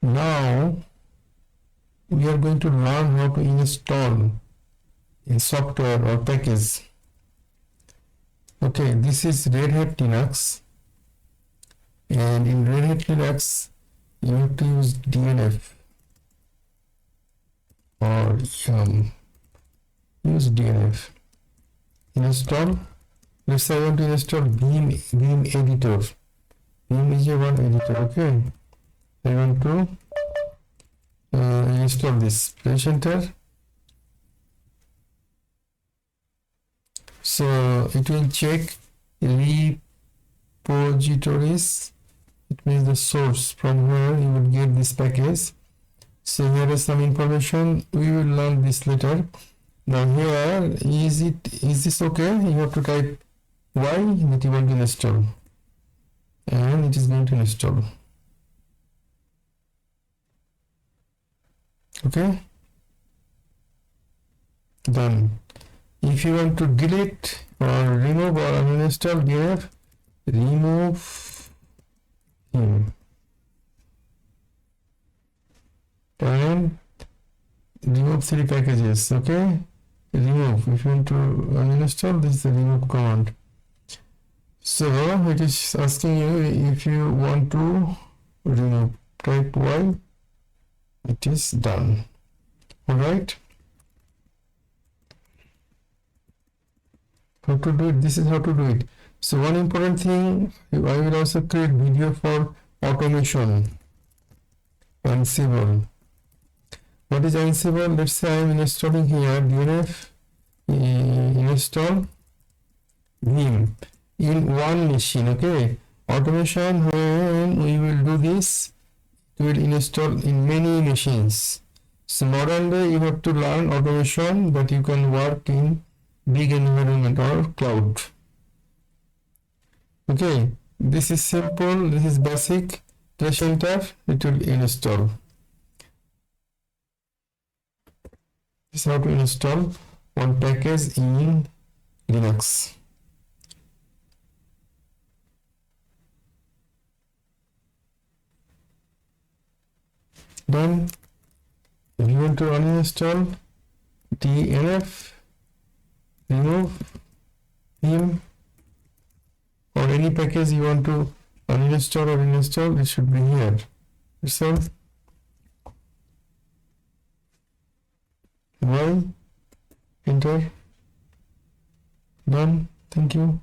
Now we are going to learn how to install a software or package. Okay, this is Red Hat Linux, and in Red Hat Linux you have to use DNF or use DNF. Install. Let's say I want to install Vim editor. Vim is a one editor. Okay, I want to install this. Press enter. So it will check repositories. It means the source from where you will get this package. So here is some information. We will learn this later. Now here, is this okay? You have to type y that you want to install, and it is going to install. Okay, done. If you want to delete or remove or uninstall DNF, remove him and remove 3 packages. Okay, remove. If you want to uninstall, this is the remove command. So it is asking you if you want to remove. Type y. It is done. All right. How to do it? This is how to do it. So one important thing, I will also create video for automation. Ansible. What is Ansible? Let's say I am installing here DNF install Vim in one machine. Okay, automation, when we will do this, it will install in many machines. So modern day you have to learn automation that you can work in big environment or cloud. Okay, this is simple, this is basic. Press enter, it will install. This is how to install one package in Linux. Done. If you want to uninstall DNF, remove him, or any package you want to uninstall or install, it should be here. So y, enter, done. Thank you.